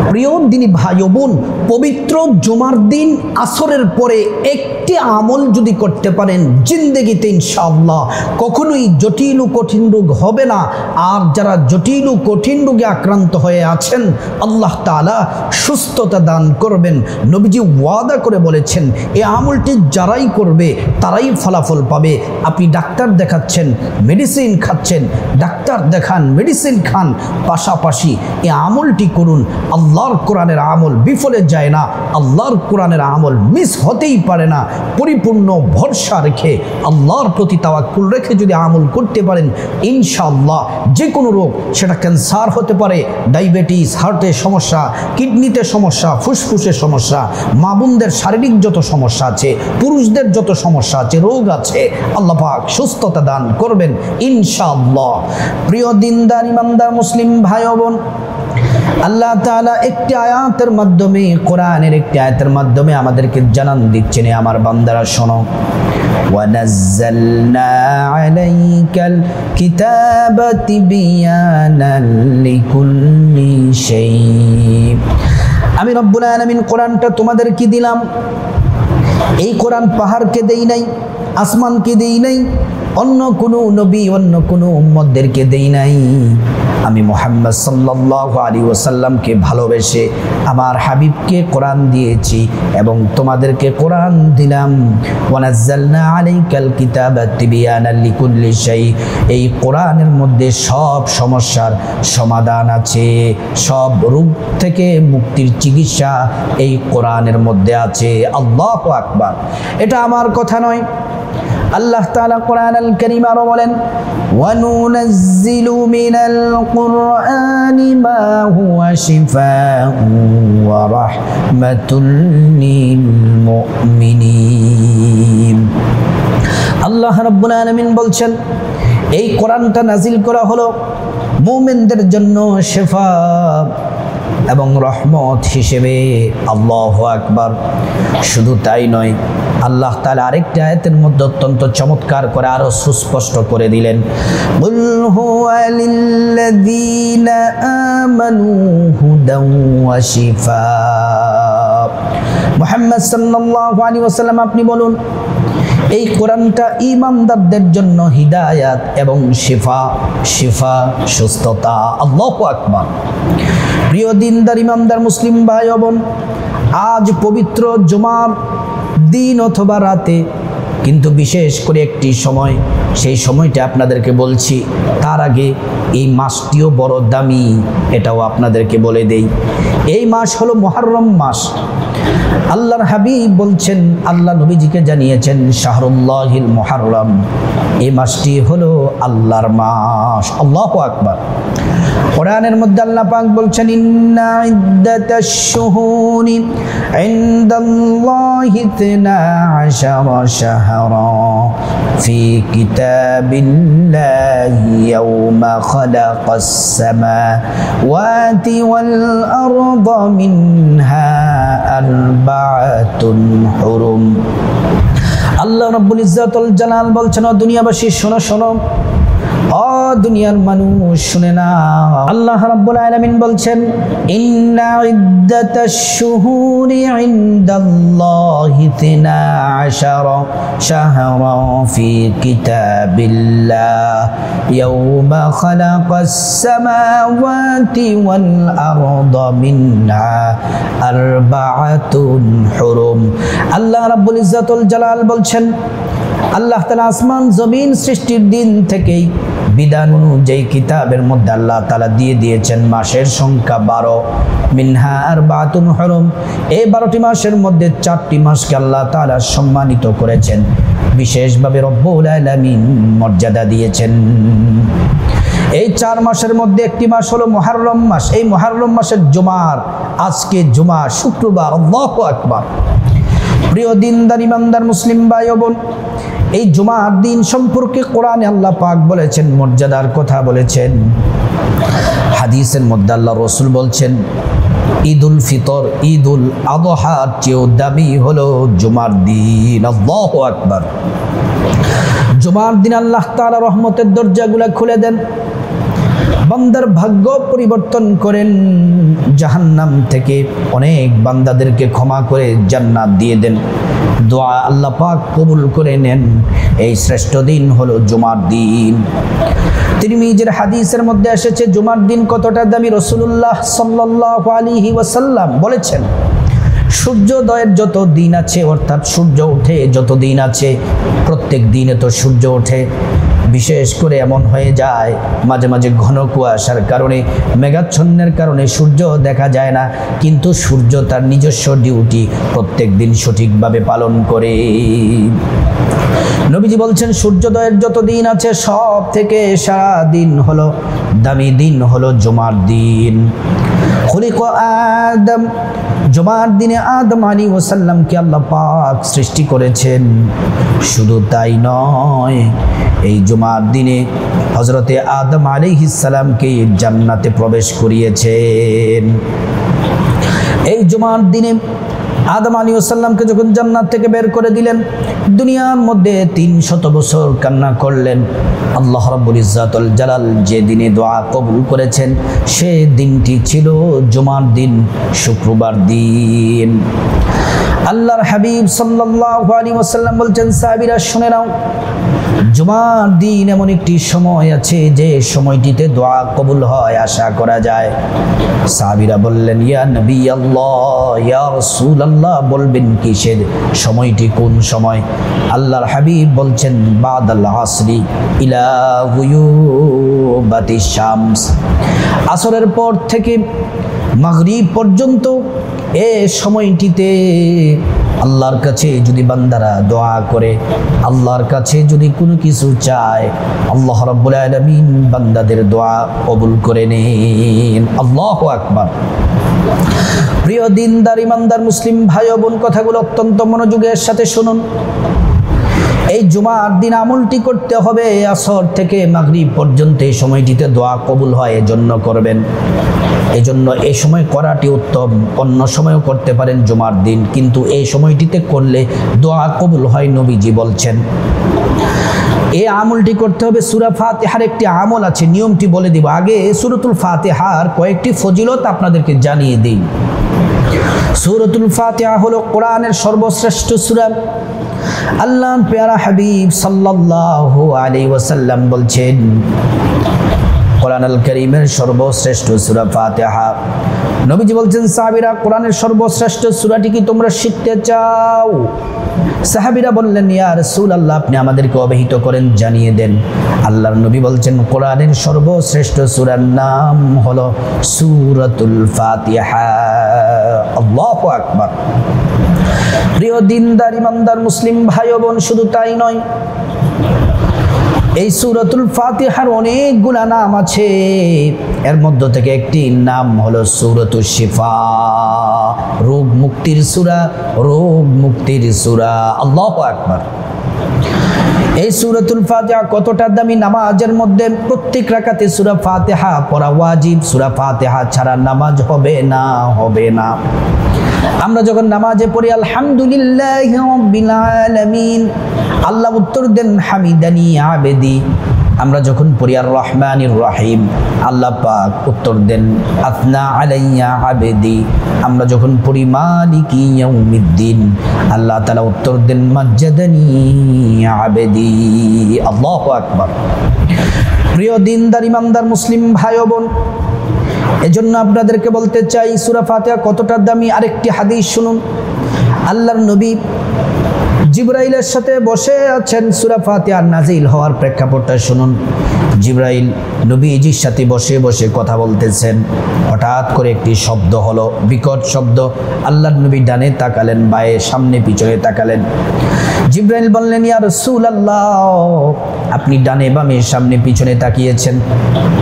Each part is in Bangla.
প্রিয় দিনী ভাই ও বোন, পবিত্র জুমার দিন আসরের পরে একটি আমল যদি করতে পারেন, জিন্দেগিতে ইনশাআল্লাহ কখনোই জটিল ও কঠিন রোগ হবে না। আর যারা জটিল ও কঠিন রোগে আক্রান্ত হয়ে আছেন, আল্লাহ তাআলা সুস্থতা দান করবেন। নবীজি ওয়াদা করে বলেছেন, এই আমলটি যারাই করবে তারাই ফলাফল পাবে। আপনি ডাক্তার দেখাচ্ছেন, মেডিসিন খাচ্ছেন, ডাক্তার দেখান, মেডিসিন খান, পাশাপাশি এই আমলটি করুন। আল্লাহর কোরআনের আমল বিফলে যায় না, আল্লাহর কোরআনের আমল মিস হতেই পারে না। পরিপূর্ণ ভরসা রেখে, আল্লাহর প্রতি তাওয়াক্কুল রেখে যদি আমল করতে পারেন, ইনশাআল্লাহ যে কোনো রোগ, সেটা ক্যান্সার হতে পারে, ডায়াবেটিস, হার্টের সমস্যা, কিডনিতে সমস্যা, ফুসফুসে সমস্যা, মা বোনদের শারীরিক যত সমস্যা আছে, পুরুষদের যত সমস্যা আছে, রোগ আছে, আল্লাহ পাক সুস্থতা দান করবেন ইনশাআল্লাহ। প্রিয় দিনদার ইমানদার মুসলিম ভাই ও বোন, আল্লাহ তাআলা একটি আয়াতের মাধ্যমে, কোরআনের একটি আয়াতের মাধ্যমে আমাদেরকে জানান দিচ্ছেন, আমার বান্দারা শোনো, ওয়ানাজ্জালনা আলাইকাল কিতাবা তিবিয়ানান লিকুল্লি শাই। আমি রব্বুল আলামিন কোরআনটা তোমাদেরকে দিলাম। এই কোরআন পাহাড়কে দেই নাই, আসমানকে দেই নাই, অন্য কোনো নবী, অন্য কোনো উম্মতদেরকে দেই নাই। আমি মুহাম্মদ সাল্লাল্লাহু আলাইহি ওয়াসাল্লামকে ভালোবেসে আমার হাবিবকে কোরআন দিয়েছি এবং তোমাদেরকে কোরআন দিলাম। ওয়ানাজ্জালনা আলাইকাল কিতাবা তিবিয়ানান লিকুল্লি শাই। এই কোরআনের মধ্যে সব সমস্যার সমাধান আছে, সব রোগ থেকে মুক্তির চিকিৎসা এই কোরআনের মধ্যে আছে। আল্লাহু আকবার। এটা আমার কথা নয়, আল্লাহ তাআলা কোরআনুল কারীম আরো বলেন, ওয়ানুনাজ্জিলু মিনাল কুরআনি মা হুয়া শিফাউন ওয়া রাহমাতুল লিল মুমিনিন। আল্লাহ রাব্বুল আলামিন বলছেন, এই কোরআনটা নাজিল করা হলো মুমিনদের জন্য শিফা এবং রহমত হিসেবে। আল্লাহু আকবার। শুধু তাই নয়, আল্লাহ তাআলা আরেকটি আয়াতের মধ্যে অত্যন্ত চমৎকার করে আরো সুস্পষ্ট করে দিলেন, কুল হুয়া লিল্লাযীনা আমানু হুদাও ওয়া শিফা। মুহাম্মদ সাল্লাল্লাহু আলাইহি ওয়াসাল্লাম আপনি বলুন, এই কোরআনটা ঈমানদারদের জন্য হিদায়াত এবং শিফা, শিফা সুস্থতা। আল্লাহু আকবার। প্রিয় দিনদার ইমানদার মুসলিম ভাই ও বোন, আজ পবিত্র জুমার দিন অথবা রাতে, কিন্তু বিশেষ করে একটি সময়, সেই সময়টা আপনাদেরকে বলছি। তার আগে এই মাসটিও বড় দামি, এটাও আপনাদেরকে বলে দেই। এই মাস হলো মুহররম মাস। আল্লাহর হাবিব বলছেন, আল্লাহ নবীজিকে জানিয়েছেন, শাহরুল্লাহিল মুহররম। এই মাসটি হলো আল্লাহর মাস। আল্লাহু আকবার। কোরআনের মধ্যে আল্লাহ পাক বলছেন, ইন্না ইদ্দাতাশ শুহুরি ইনদাল্লাহি 12 শাহরা ফি কিতাবিল্লাহি ইয়াওমা খালাকাস সামাওয়াতি ওয়াল আরদা মিনহা আরবাআতুন হুরুম। আল্লাহ রাব্বুল ইজ্জাতুল জালাল বলছেন, ও দুনিয়াবাসী শোনো শোনো, ও দুনিয়ার মানুষ শুনে না। আল্লাহ রাব্বুল আলামিন বলছেন, ইন্না ইদ্দাতাশ শুহুরি ইনদাল্লাহি 12 শাহরা ফি কিতাবিল্লাহ ইয়াওমা খালাকাস সামাওয়াতি ওয়াল আরদা মিনহা আরবাআতুন হুরুম। আল্লাহ রাব্বুল ইজ্জাতুল জালাল বলছেন, আল্লাহ তাআলা আসমান জমিন সৃষ্টির দিন থেকেই বিধান অনুযায়ী কিতাবের মধ্যে আল্লাহ তাআলা দিয়ে দিয়েছেন মাসের সংখ্যা 12। মিনহা আরবাতুন হুরুম। এই 12টি মাসের মধ্যে 4টি মাসকে আল্লাহ তাআলা সম্মানিত করেছেন, বিশেষভাবে রব্বুল আলামিন মর্যাদা দিয়েছেন। এই 4 মাসের মধ্যে একটি মাস হলো মুহররম মাস। এই মুহররম মাসের জুমার, আজকে জুমা শুক্রবার। আল্লাহু আকবার। প্রিয় দিনদার ইমানদার মুসলিম ভাই ও বোন, এই জুমার দিন সম্পর্কে কোরআনে আল্লাহ পাক বলেছেন, মর্যাদার কথা বলেছেন। হাদিসের মধ্যে আল্লাহ রাসূল বলছেন, ঈদুল ফিতর, ঈদুল আযহার চেয়েও দামি হলো জুমার দিন। আল্লাহু আকবার। জুমার দিন আল্লাহ তাআলা রহমতের দরজাগুলো খুলে দেন। বান্দার ভাগ্য পরিবর্তন করেন, জাহান্নাম থেকে অনেক বান্দাদেরকে ক্ষমা করে জান্নাত দিয়ে দেন। দোয়া আল্লাহ পাক কবুল করে নেন। এই শ্রেষ্ঠ দিন হলো জুমার দিন। তিরমিজির হাদিসের মধ্যে এসেছে জুমার দিন কতটা দামি। রাসূলুল্লাহ সাল্লাল্লাহু আলাইহি ওয়াসাল্লাম বলেছেন, সূর্যোদয়ের যত দিন আছে, অর্থাৎ সূর্য ওঠে যত দিন আছে, প্রত্যেক দিনে তো সূর্য ওঠে, বিশেষ করে এমন হয়ে যায় মাঝে মাঝে ঘন কুয়াশার কারণে, মেঘাচ্ছন্নের কারণে সূর্য দেখা যায় না, কিন্তু সূর্য তার নিজস্ব ডিউটি প্রত্যেক দিন সঠিকভাবে পালন করে। নবীজি বলছেন সূর্যোদয়ের যত দিন আছে সব থেকে সারা দিন হলো দামি দিন হলো জুমার দিন। খুলিক আদম, জুমার দিনে আদম আলাইহিস সালামকে আল্লাহ পাক সৃষ্টি করেছেন। শুধু তাই নয়, এই জুমার দিনে হযরতে আদম আলাইহিস সালামকে জান্নাতে প্রবেশ করিয়েছেন। এই জুমার দিনে আদম আলাইহিস সালামকে যখন জান্নাত থেকে বের করে দিলেন, দুনিয়ার মধ্যে 300 বছর কান্না করলেন। আল্লাহ রাব্বুল ইজ্জাতুল জালাল যে দিনে দোয়া কবুল করেছেন সে দিনটি ছিল জুমার দিন, শুক্রবার দিন। আল্লাহর হাবিব সাল্লাল্লাহু আলাইহি ওয়াসাল্লাম বলছেন, সাহাবীরা শুনে নাও, জুমার দিন এমন একটি সময় আছে যে সময়টিতে দোয়া কবুল হয়, আশা করা যায়। সাহাবীরা বললেন, ইয়া নবী আল্লাহ, ইয়া রাসূলুল্লাহ, বলবেন কিসের সময়টি, কোন সময়? আল্লাহর হাবিব বলছেন, বাদাল আসরি ইলা গুয়ুবাতিশ শামস, আসরের পর থেকে মাগরিব পর্যন্ত এ সময়টিতে আল্লাহর কাছে যদি বান্দারা দোয়া করে, আল্লাহর কাছে যদি কোনো কিছু চায়, আল্লাহ রাব্বুল আলামিন বান্দাদের দোয়া কবুল করে নেন। আল্লাহু আকবার। প্রিয় দিনদার ইমানদার মুসলিম ভাই ও বোন, কথাগুলো অত্যন্ত মনোযোগের সাথে শুনুন। এই জুমার দিন আমলটি করতে হবে আসর থেকে মাগরিব পর্যন্ত, এই সময়টিতে দোয়া কবুল হয়, এজন্য করবেন। এজন্য এই সময় করাটি উত্তম। অন্য সময়ও করতে পারেন জুমার দিন, কিন্তু এই সময়টিতে করলে দোয়া কবুল হয়, নবীজি বলছেন। এই আমলটি করতে হবে। সূরা ফাতিহার একটি আমল আছে, নিয়মটি বলে দিব। আগে সূরাতুল ফাতিহার কয়েকটি ফজিলত আপনাদেরকে জানিয়ে দিই। সূরাতুল ফাতিহা হলো কোরআনের সর্বশ্রেষ্ঠ সূরা। আল্লাহর প্যারা হাবিব সাল্লাল্লাহু আলাইহি ওয়াসাল্লাম বলছেন, কোরআনুল কারীমের সর্বশ্রেষ্ঠ সূরা ফাতিহা। নবীজি বলছেন, সাহাবীরা, কোরআনের সর্বশ্রেষ্ঠ সূরাটি কি তোমরা শিখতে চাও? সাহাবীরা বললেন, ইয়া রাসূলুল্লাহ, আপনি আমাদেরকে অবহিত করেন, জানিয়ে দেন। আল্লাহর নবী বলছেন, কোরআনের সর্বশ্রেষ্ঠ সূরার নাম হলো সূরাতুল ফাতিহা। আল্লাহু আকবার। প্রিয় দিনদার ইমানদার মুসলিম ভাই ও বোন, শুধু তাই নয়, এই সূরাতুল ফাতিহার অনেকগুলো নাম আছে। এর মধ্য থেকে একটি নাম হলো সূরাতুশ শিফা, রোগ মুক্তির সূরা, রোগ মুক্তির সূরা। আল্লাহু আকবার। এই সূরাতুল ফাতিহা কতটা দামি। নামাজের মধ্যে প্রত্যেক রাকাতে সূরা ফাতিহা পড়া ওয়াজিব। সূরা ফাতিহা ছাড়া নামাজ হবে না, হবে না। আমরা যখন নামাজে পড়ি আলহামদুলিল্লাহি রাব্বিল আলামিন, আল্লাহ উত্তর দেন হামিদানি আবেদি। আমরা যখন পড়ি আর রহমানির রহিম, আল্লাহ পাক উত্তর দেন আফনা আলাইয়া আবেদি। আমরা যখন পড়ি মালিকি ইয়াউমিদ্দিন, আল্লাহ তাআলা উত্তর দেন মাজ্জাদানি আবেদি। আল্লাহু আকবার। প্রিয় দিনদার ইমানদার মুসলিম ভাই ও বোন, এজন্য আপনাদেরকে বলতে চাই সূরা ফাতিহা কতটা দামি। আরেকটি হাদিস শুনুন। আল্লাহর নবী জিবরাইলের সাথে বসে আছেন, সূরা ফাতিহা নাজিল হওয়ার প্রেক্ষাপটটা শুনুন। জিবরাইল নবীজির সাথে বসে বসে কথা বলতেছেন। হঠাৎ করে একটি শব্দ হলো, বিকট শব্দ। আল্লাহর নবী ডানে তাকালেন, বায়ে, সামনে পিছনে তাকালেন। জিবরাইল বললেন, ইয়া রাসূলুল্লাহ, আপনি ডানে বামে সামনে পিছনে তাকিয়েছেন,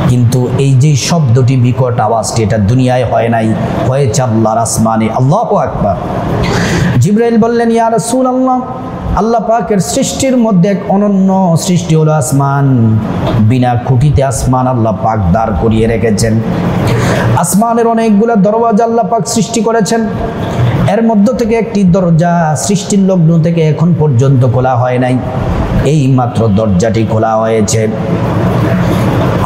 কিন্তু এই যে শব্দটি, বিকট আওয়াজটি, এটা দুনিয়ায় হয় নাই, হয়েছে আল্লাহর আসমানে। আল্লাহু আকবার। জিবরাইল বললেন, ইয়া রাসূলুল্লাহ, আল্লাহ পাকের সৃষ্টির মধ্যে এক অনন্য সৃষ্টি হলো আসমান। বিনা খুঁটিতে আসমান আল্লাহ পাক দাঁড় করিয়ে রেখেছেন। আসমানের অনেকগুলো দরওয়াজা আল্লাহ পাক সৃষ্টি করেছেন। এর মধ্য থেকে একটি দরজা সৃষ্টির লগ্ন থেকে এখন পর্যন্ত খোলা হয় নাই, এই মাত্র দরজাটি খোলা হয়েছে।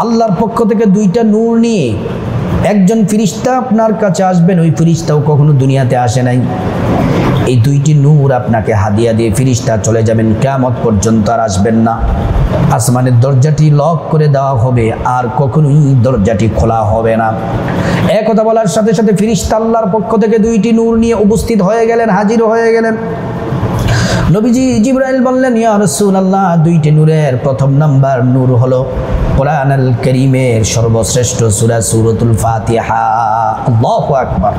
আল্লাহর পক্ষ থেকে দুইটা নূর নিয়ে একজন ফেরেশতা আপনার কাছে আসবেন। ওই ফেরেশতাও কখনো দুনিয়াতে আসে নাই। এই দুইটি নূর আপনাকে হাদিয়া দিয়ে ফেরেশতা চলে যাবেন, কিয়ামত পর্যন্ত আর আসবেন না। আসমানের দরজাটি লক করে দেওয়া হবে, আর কখনোই দরজাটি খোলা হবে না। এক কথা বলার সাথে সাথে ফেরেশতা আল্লাহর পক্ষ থেকে দুইটি নূর নিয়ে উপস্থিত হয়ে গেলেন, হাজির হয়ে গেলেন। নবীজি জিবরাইল বললেন, ইয়া রাসূলুল্লাহ, দুইটি নূরের প্রথম নাম্বার নূর হলো কোরআনুল কারীমের সর্বশ্রেষ্ঠ সূরা সূরাতুল ফাতিহা। আল্লাহু আকবার।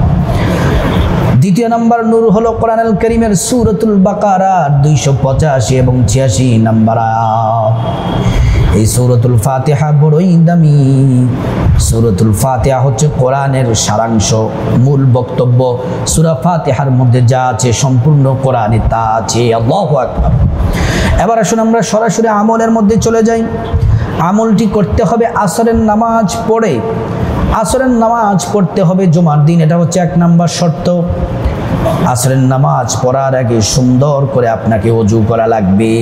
দ্বিতীয় নাম্বার নূর হলো কোরআনুল কারীমের সূরাতুল বাকারা 285 এবং 86 নাম্বার আয়াত। এই সূরাতুল ফাতিহা বড়ই দামি। সূরাতুল ফাতিহা হচ্ছে কোরআনের সারাংশ, মূল বক্তব্য। সূরা ফাতিহার মধ্যে যা আছে সম্পূর্ণ কোরআনে তা আছে। আল্লাহু আকবার। এবার আসুন আমরা সরাসরি আমলের মধ্যে চলে যাই। আমলটি করতে হবে আসরের নামাজ পড়ে। আসরের নামাজ পড়তে হবে জুমার দিন, এটা হচ্ছে 1 নাম্বার শর্ত। আসরের নামাজ পড়ার আগে সুন্দর করে আপনাকে ওযু করা লাগবে।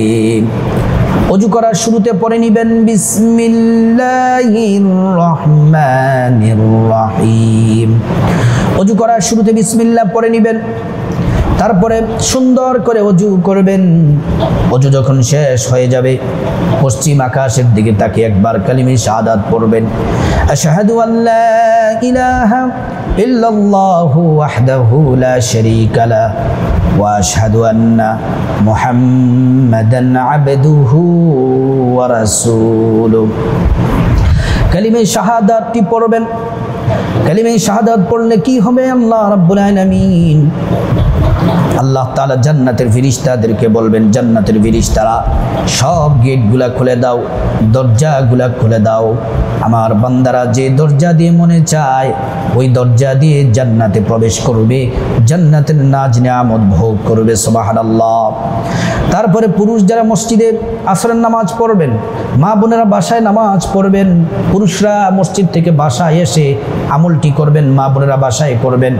ওযু করার শুরুতে পড়ে নেবেন বিসমিল্লাহির রহমানির রহিম। ওযু করার শুরুতে বিসমিল্লাহ পড়ে নেবেন, তারপরে সুন্দর করে ওযু করবেন। ওযু যখন শেষ হয়ে যাবে, পশ্চিম আকাশের দিকে তাকিয়ে একবার কালিমে শাহাদাত পড়বেন। আশহাদু আল্লা ইলাহা ইল্লাল্লাহু ওয়াহদাহু লা শারীকা লাহু ওয়া আশহাদু আন্না মুহাম্মাদান আবদুহু ওয়া রাসূলুহু। কালিমে শাহাদাতটি পড়বেন। কালিমে শাহাদাত পড়লে কি হবে? আল্লাহ রাব্বুল আলামিন, আল্লাহ তাআলা জান্নাতের ফেরেশতাদেরকে বলবেন, জান্নাতের ফেরেশতারা সব গেটগুলা খুলে দাও, দরজাগুলা খুলে দাও। আমার বান্দারা যে দরজা দিয়ে মনে চায় ওই দরজা দিয়ে জান্নাতে প্রবেশ করবে, জান্নাতের নাজ নিয়ামত ভোগ করবে। সুবহানাল্লাহ। তারপরে পুরুষ যারা মসজিদে আসরের নামাজ পড়বেন, মা বোনেরা বাসায় নামাজ পড়বেন। পুরুষরা মসজিদ থেকে বাসায় এসে আমলটি করবেন, মা বোনেরা বাসায় করবেন।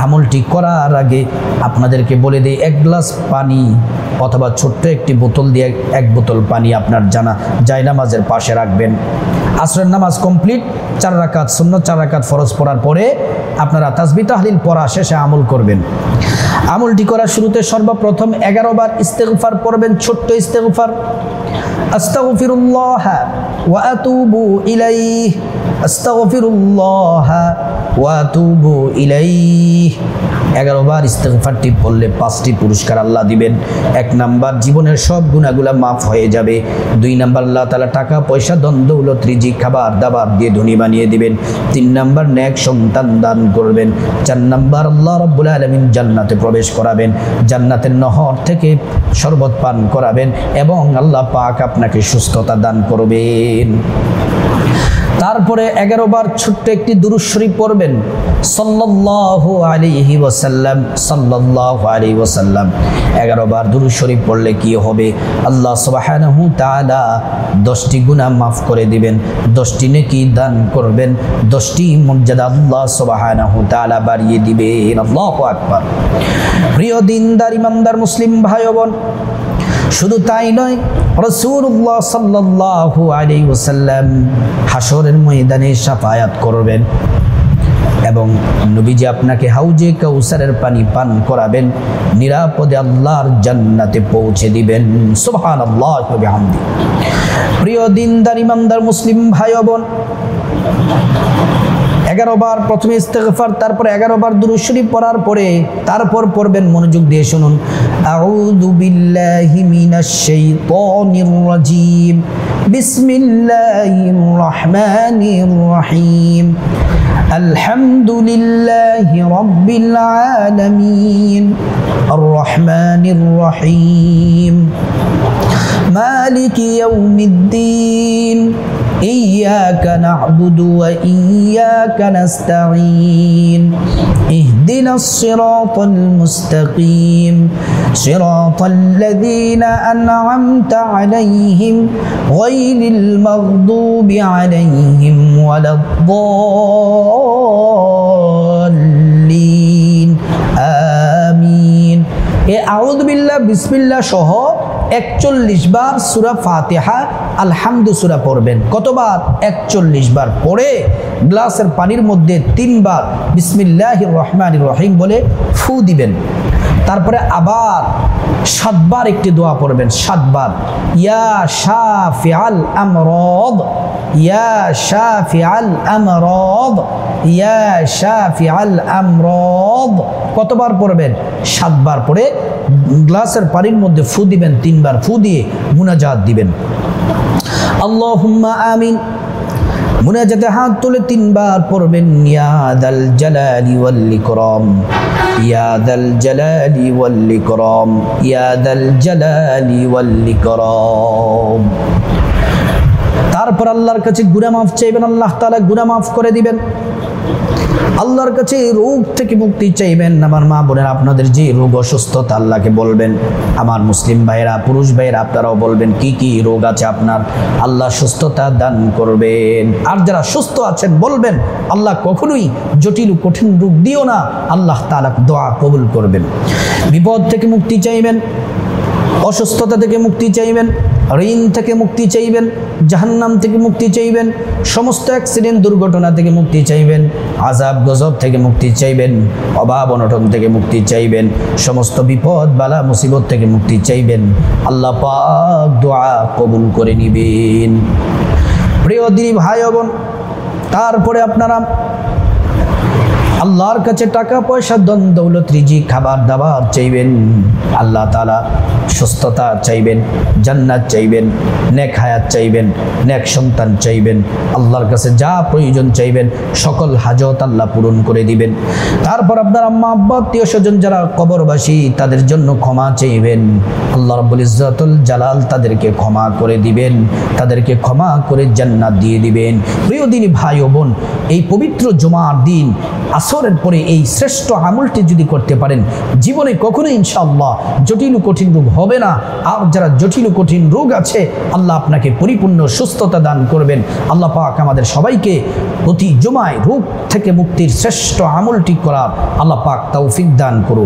আমলটি করার আগে আপনাদেরকে বলে দিই, 1 গ্লাস পানি অথবা ছোট্ট একটি বোতল দিয়ে 1 বোতল পানি আপনার জায়নামাজের পাশে রাখবেন। আসরের নামাজ কমপ্লিট, 4 রাকাত সুন্নাত, 4 রাকাত ফরজ পড়ার পরে আপনারা তাসবিহ তাহলিল পড়া শেষে আমল করবেন। আমলটি করার শুরুতে সর্বপ্রথম 11 বার ইস্তেগফার পড়বেন, ছোট্ট ইস্তেগফার। আস্তাগফিরুল্লাহ ওয়া আতুবু ইলাইহি, আস্তাগফিরুল্লাহ ওয়া আতুবু ইলাইহি। 11 বার ইস্তেগফারটি পড়লে 5টি পুরস্কার আল্লাহ দিবেন। 1 নাম্বার, জীবনের সব গুনাহগুলো মাফ হয়ে যাবে। 2 নাম্বার, আল্লাহ তাআলা টাকা পয়সা ধন দৌলত রিজিক খাবার দাবার দিয়ে ধনী বানিয়ে দিবেন। 3 নাম্বার, নেক সন্তান দান করবেন। 4 নাম্বার, আল্লাহ রাব্বুল আলামিন জান্নাতে প্রবেশ করাবেন, জান্নাতের নহর থেকে শরবত পান করাবেন এবং আল্লাহ পাক আপনাকে সুস্থতা দান করবেন। তারপরে 11 বার ছোট্ট একটি দুরূদ শরীফ পড়বেন, সাল্লাল্লাহু আলাইহি ওয়াসাল্লাম, সাল্লাল্লাহু আলাইহি ওয়াসাল্লাম। 11 বার দুরূদ শরীফ পড়লে কি হবে? আল্লাহ সুবহানাহু তাআলা 10টি গুনাহ মাফ করে দিবেন, 10টি নেকি দান করবেন, 10টি মর্যাদা আল্লাহ সুবহানাহু তাআলা বাড়িয়ে দিবেন। আল্লাহু আকবার। প্রিয় দিনদার ইমানদার মুসলিম ভাই বোন, শুধু তাই নয়, রাসূলুল্লাহ সাল্লাল্লাহু আলাইহি ওয়াসাল্লাম হাশরের ময়দানে শাফায়াত করবেন এবং নবীজি আপনাকে হাউজে কাউসারের পানি পান করাবেন, নিরাপদে আল্লাহর জান্নাতে পৌঁছে দিবেন। সুবহানাল্লাহি ওয়া বিহামদি। প্রিয় দিনদার ইমানদার মুসলিম ভাই বোন, 11 বার প্রথমে ইস্তেগফার, তারপর 11 বার দুরূদ শরীফ পড়ার পরে তারপর পড়বেন, মনোযোগ দিয়ে শুনুন, আউযু বিল্লাহি মিনাশ শাইতানির রাজীম, বিসমিল্লাহির রহমানির রহিম, আলহামদুলিল্লাহি রাব্বিল আলামিন, আর রহমানির রহিম, মালিকি ইয়াউমিদ্দিন, إياك نعبد وإياك نستعين اهدنا الصراط المستقيم صراط الذين أنعمت عليهم غير المغضوب عليهم ولا الضالين آمين। আউযু বিল্লাহ বিসমিল্লাহ সহ 41 বার সূরা ফাতিহা আলহামদু সূরা পড়বেন। কতবার? 41 বার পড়ে গ্লাসের পানির মধ্যে 3 বার বিসমিল্লাহির রহমানির রহিম বলে ফু দিবেন। তারপরে আবার 7 বার একটি দোয়া পড়বেন, 7 বার। ইয়া শাফিআল আমরাদ, ইয়া শাফিআল আমরাদ, ইয়া শাফিআল আমরাদ। কতবার পড়বেন? 7 বার পড়ে গ্লাসের পানির মধ্যে ফু দিবেন, 3 বার ফু দিয়ে মুনাজাত দিবেন। আল্লাহুম্মা আমিন। মুনাজাতে হাত তুলে 3 বার পড়বেন, ইয়া দাল জালালি ওয়াল ইকরাম, ইয়া দাল জালালি ওয়াল ইকরাম, ইয়া দাল জালালি ওয়াল ইকরাম। তারপর আল্লাহর কাছে গুনাহ মাফ চাইবেন, আল্লাহ তাআলা গুনাহ মাফ করে দিবেন। আল্লাহর কাছে রোগ থেকে মুক্তি চাইবেন। আমার মা বোনেরা, আপনাদের যে রোগ অসুস্থতা আল্লাহকে বলবেন। আমার মুসলিম ভাইরা, পুরুষ ভাইরা, আপনারাও বলবেন কি কি রোগ আছে আপনার, আল্লাহ সুস্থতা দান করবেন। আর যারা সুস্থ আছেন বলবেন, আল্লাহ কখনোই জটিল কঠিন রোগ দিও না, আল্লাহ তাআলা দোয়া কবুল করবেন। বিপদ থেকে মুক্তি চাইবেন, অসুস্থতা থেকে মুক্তি চাইবেন, ঋণ থেকে মুক্তি চাইবেন, জাহান্নাম থেকে মুক্তি চাইবেন, সমস্ত অ্যাক্সিডেন্ট দুর্ঘটনা থেকে মুক্তি চাইবেন, আযাব গজব থেকে মুক্তি চাইবেন, অভাব অনটন থেকে মুক্তি চাইবেন, সমস্ত বিপদ বালা মুসিবত থেকে মুক্তি চাইবেন। আল্লাহ পাক দোয়া কবুল করে নিবেন। প্রিয় দিনী ভাই বোন, তারপরে আপনারা আল্লাহর কাছে টাকা পয়সা ধন দৌলত রিজিক খাবার দাবার চাইবেন। আল্লাহ তাআলা সুস্থতা চাইবেন, জান্নাত চাইবেন, নেক হায়াত চাইবেন, নেক সন্তান চাইবেন। আল্লাহর কাছে যা প্রয়োজন চাইবেন সকল হাজত আল্লাহ পূরণ করে দিবেন। তারপর আপনার আম্মা আব্বা আত্মীয় স্বজন যারা কবরবাসী তাদের জন্য ক্ষমা চাইবেন। আল্লাহ রাব্বুল ইজ্জাতুল জালাল তাদেরকে ক্ষমা করে দিবেন, তাদেরকে ক্ষমা করে জান্নাত দিয়ে দিবেন। প্রিয় দিনী ভাই ও বোন, এই পবিত্র জুমার দিন আসরের পরে এই শ্রেষ্ঠ আমলটি যদি করতে পারেন, জীবনে কখনো ইনশাআল্লাহ জটিল কঠিন রোগ হবে না। আর যারা জটিল কঠিন রোগ আছে, আল্লাহ আপনাকে পরিপূর্ণ সুস্থতা দান করবেন। আল্লাহ পাক আমাদের সবাইকে প্রতি জুমায় রোগ থেকে মুক্তির শ্রেষ্ঠ আমলটি করার আল্লাহ পাক তৌফিক দান করুন।